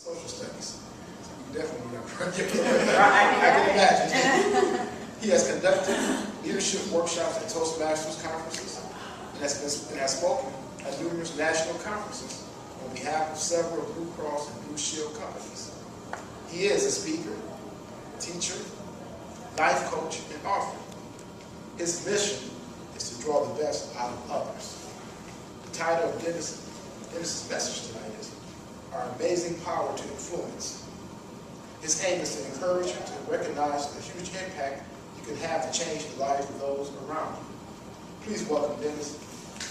social studies. So you definitely need I can imagine. He has conducted leadership workshops at Toastmasters conferences and has spoken at numerous national conferences on behalf of several Blue Cross and Blue Shield companies. He is a speaker, teacher, life coach, and author. His mission is to draw the best out of others. The title of Dennis's message tonight is Our Amazing Power to Influence. His aim is to encourage you to recognize the huge impact you can have to change the lives of those around you. Please welcome Dennis,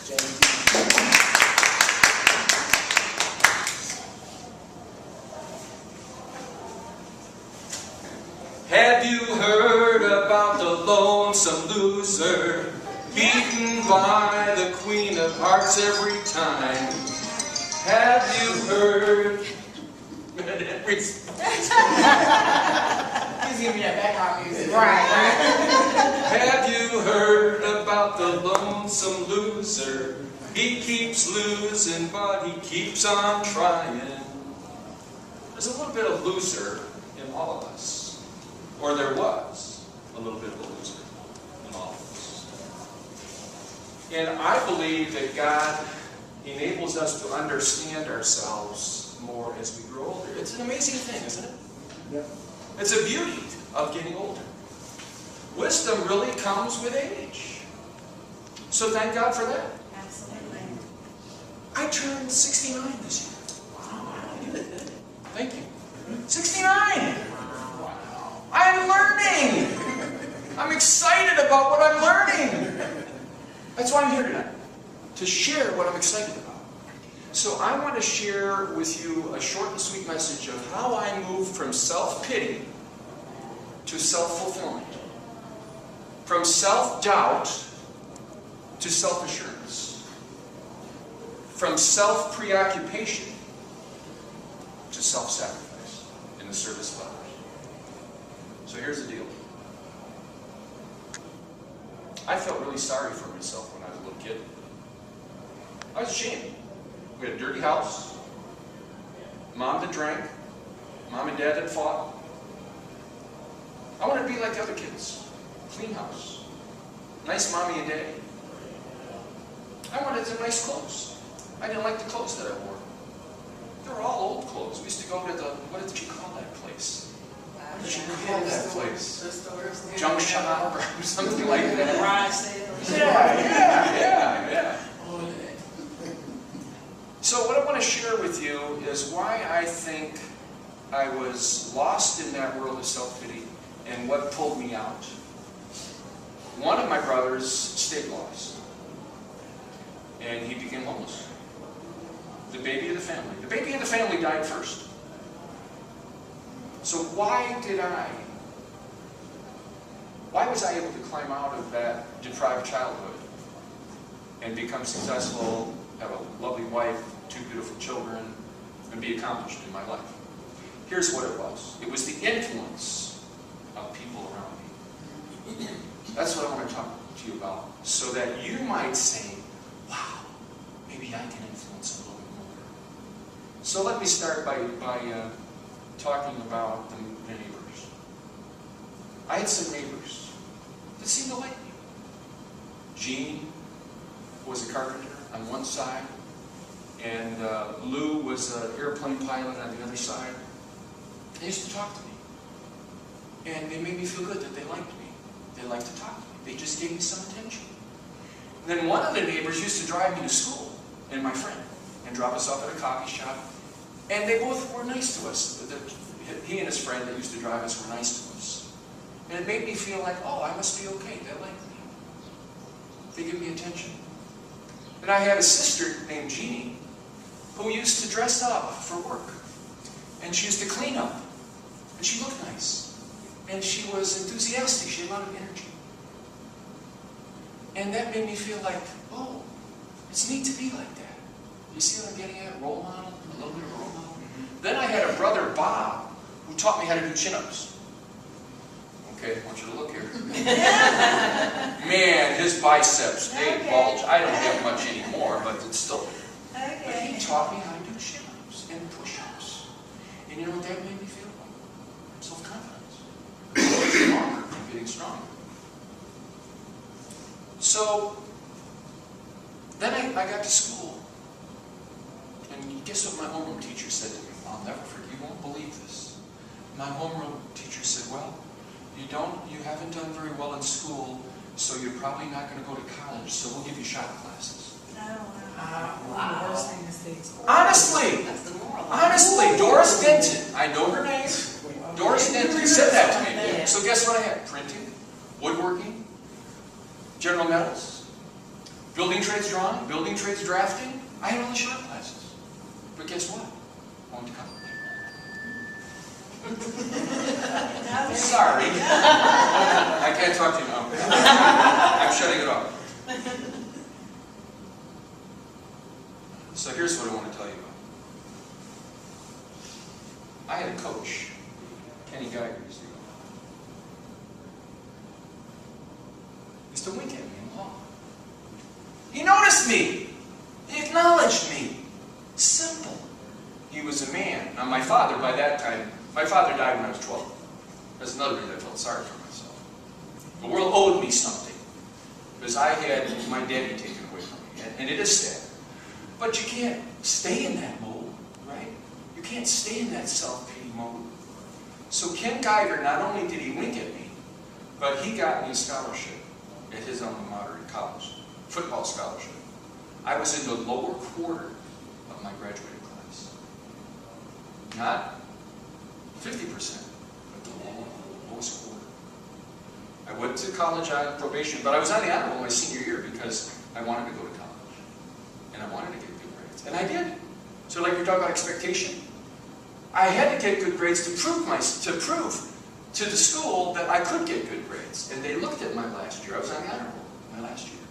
James Deegan. Have you heard about the lonesome loser, beaten by the Queen of Hearts every time? Have you heard? He's giving me that background music. Right. Have you heard about the lonesome loser? He keeps losing, but he keeps on trying. There's a little bit of loser in all of us. Or there was a little bit of a loser in all of us. And I believe that God enables us to understand ourselves more as we grow older. It's an amazing thing, isn't it? Yeah. It's a beauty of getting older. Wisdom really comes with age. So thank God for that. Absolutely. I turned 69 this year. Wow. Thank you. 69! I'm learning! I'm excited about what I'm learning! That's why I'm here tonight. To share what I'm excited about. So I want to share with you a short and sweet message of how I moved from self-pity to self-fulfillment. From self-doubt to self-assurance. From self-preoccupation to self-sacrifice in the service of others. So here's the deal. I felt really sorry for myself when I was a little kid. I was ashamed. We had a dirty house, mom that drank, mom and dad that fought. I wanted to be like the other kids. Clean house, nice mommy and daddy. I wanted some nice clothes. I didn't like the clothes that I wore. They were all old clothes. We used to go to the, what did you call that place? What did you call that place? The stores. Junk shop or something like that. Garage sales. Yeah. So what I want to share with you is why I think I was lost in that world of self-pity and what pulled me out. One of my brothers stayed lost, and he became homeless. The baby of the family. The baby of the family died first. So why was I able to climb out of that deprived childhood and become successful, have a lovely wife, 2 beautiful children, and be accomplished in my life? Here's what it was. It was the influence of people around me. That's what I want to talk to you about, so that you might say, wow, maybe I can influence a little bit more. So let me start by talking about the neighbors. I had some neighbors that seemed to like me. Jean was a carpenter on one side, and Lou was an airplane pilot on the other side. They used to talk to me, and they made me feel good that they liked me. They liked to talk to me. They just gave me some attention. And then one of the neighbors used to drive me to school, and my friend, and drop us off at a coffee shop. And they both were nice to us. He and his friend that used to drive us were nice to us. And it made me feel like, oh, I must be okay. They like me. They give me attention. And I had a sister named Jeannie who used to dress up for work. And she used to clean up. And she looked nice. And she was enthusiastic. She had a lot of energy. And that made me feel like, oh, it's neat to be like that. You see what I'm getting at? Role model? A little bit of role model? Then I had a brother, Bob, who taught me how to do chin-ups. Okay, I want you to look here. Man, his biceps, they bulge. I don't have much anymore, but it's still. But he taught me how to do chin-ups and push-ups. And you know what that made me feel? Self-confidence. Stronger. I'm getting stronger. So, then I got to school. And guess what my homeroom teacher said to me? I'll never forget, you won't believe this. My homeroom teacher said, well, you haven't done very well in school, so you're probably not going to go to college, so we'll give you shop classes. Honestly, Doris Denton, I know her name. Doris Denton said that to me. So guess what I had? Printing, woodworking, general metals, building trades drawing, building trades drafting. I had all the shop classes. But guess what? I went to college. Sorry. I can't talk to you now. I'm shutting it off. So here's what I want to tell you about. I had a coach, Kenny Geiger, used to wink at me in the hall. He noticed me. He acknowledged me. Simple. He was a man. Now my father, by that time, my father died when I was 12. That's another reason I felt sorry for myself. The world owed me something. Because I had my daddy taken away from me. And it is sad. But you can't stay in that mode, right? You can't stay in that self-pity mode. So Ken Geiger, not only did he wink at me, but he got me a scholarship at his alma mater in college. Football scholarship. I was in the lower quarter of my graduating class. Not 50%, but the lowest quarter. I went to college on probation, but I was on the honor roll my senior year because I wanted to go to college. And I wanted to get good grades. And I did. So like you're talking about expectation, I had to get good grades to prove to the school that I could get good grades. And they looked at my last year. I was on the honor roll my last year.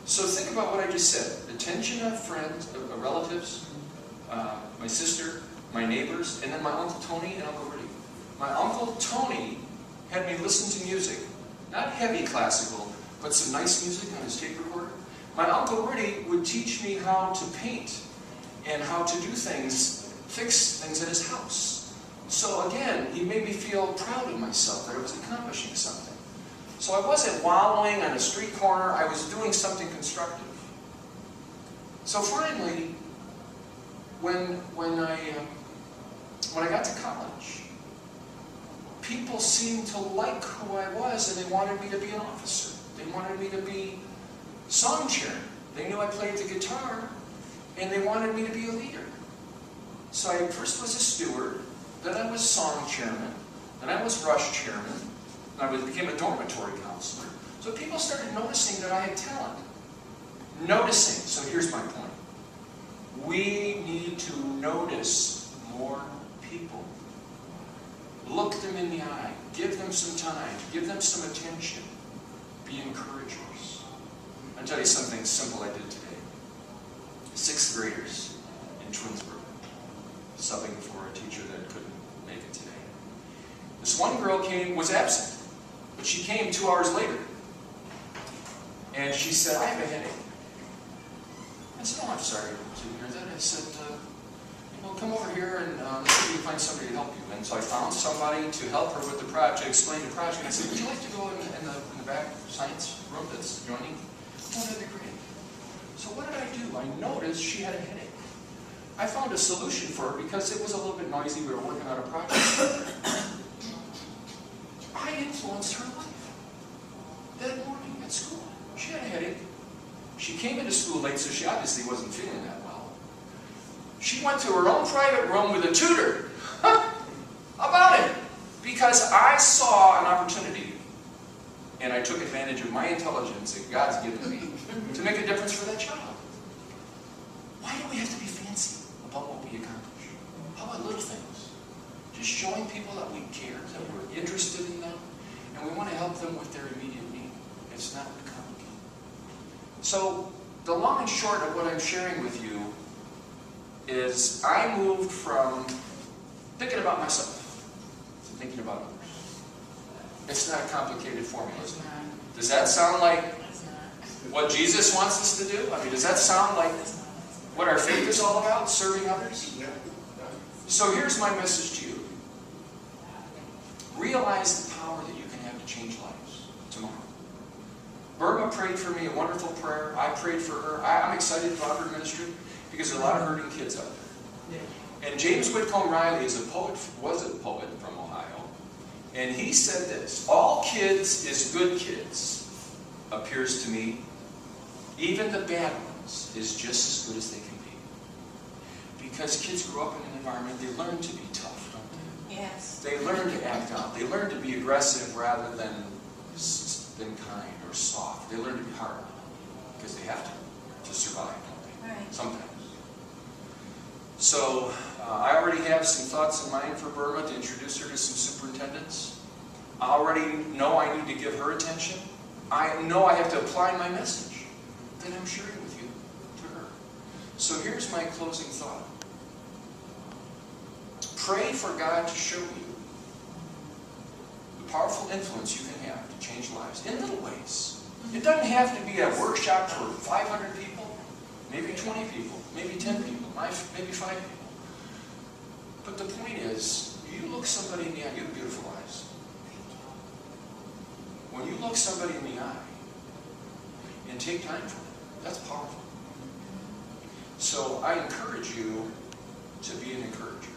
So think about what I just said. Attention of friends, of relatives, my sister, my neighbors, and then my Uncle Tony and Uncle Rudy. My Uncle Tony had me listen to music. Not heavy classical, but some nice music on his tape recorder. My Uncle Rudy would teach me how to paint and how to do things, fix things at his house. So again, he made me feel proud of myself that I was accomplishing something. So I wasn't wallowing on a street corner, I was doing something constructive. So finally, when I got to college, people seemed to like who I was and they wanted me to be an officer. They wanted me to be song chairman. They knew I played the guitar, and they wanted me to be a leader. So I first was a steward, then I was song chairman, then I was rush chairman, and I became a dormitory counselor. So people started noticing that I had talent. Noticing. So here's my point. We need to notice more people. Look them in the eye. Give them some time. Give them some attention. Be encouragers. I'll tell you something simple I did today. 6th graders in Twinsburg, subbing for a teacher that couldn't make it today. This one girl was absent, but she came 2 hours later. And she said, I have a headache. I said, oh, I'm sorry to hear that. I said, well, come over here and let's see if we can find somebody to help you. And so I found somebody to help her with the project, explain the project. I said, would you like to go in the back science room that's joining? Oh, that'd be great. So what did I do? I noticed she had a headache. I found a solution for her because it was a little bit noisy. We were working on a project. I influenced her life. That morning at school, she had a headache. She came into school late, so she obviously wasn't feeling that well. She went to her own private room with a tutor. About it. Because I saw an opportunity. And I took advantage of my intelligence that God's given me to make a difference for that child. Why do we have to be fancy about what we accomplish? How about little things? Just showing people that we care, that we're interested in them, and we want to help them with their immediate need. It's not complicated. So, the long and short of what I'm sharing with you is I moved from thinking about myself to thinking about others. It's not a complicated formula. Does that sound like what Jesus wants us to do? I mean, does that sound like what our faith is all about, serving others? So here's my message to you. Realize the power that you can have to change lives tomorrow. Burma prayed for me a wonderful prayer. I prayed for her. I'm excited about her ministry because there are a lot of hurting kids out there. Yeah. And James Whitcomb Riley is was a poet from Ohio. And he said this: all kids is good kids, appears to me. Even the bad ones is just as good as they can be. Because kids grow up in an environment, they learn to be tough, don't they? Yes. They learn to act out. They learn to be aggressive rather than kind or soft. They learn to be hard because they have to survive, don't they? Right. Sometimes. So I already have some thoughts in mind for Burma to introduce her to some superintendents. I already know I need to give her attention. I know I have to apply my message that I'm sharing with you to her. So here's my closing thought. Pray for God to show you the powerful influence you can have to change lives in little ways. It doesn't have to be a workshop for 500 people, maybe 20 people, maybe 10 people, maybe 5 people. But the point is, you look somebody in the eye, you have beautiful eyes. When you look somebody in the eye and take time for them, that's powerful. So I encourage you to be an encourager.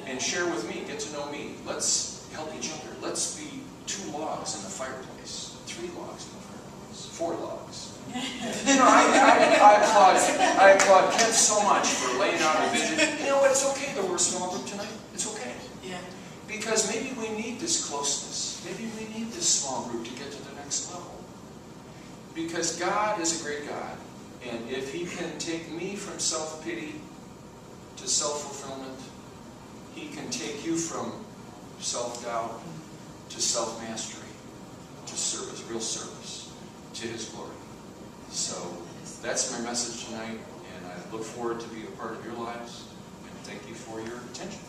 And share with me, get to know me. Let's help each other. Let's be 2 logs in the fireplace, 3 logs in the fireplace, 4 logs. You know, I applaud Kent so much for laying out a vision. You know what, it's okay that we're a small group tonight. It's okay. Yeah. Because maybe we need this closeness. Maybe we need this small group to get to the next level. Because God is a great God. And if He can take me from self-pity to self-fulfillment, He can take you from self-doubt to self-mastery, to service, real service, to His glory. So that's my message tonight, and I look forward to be a part of your lives, and thank you for your attention.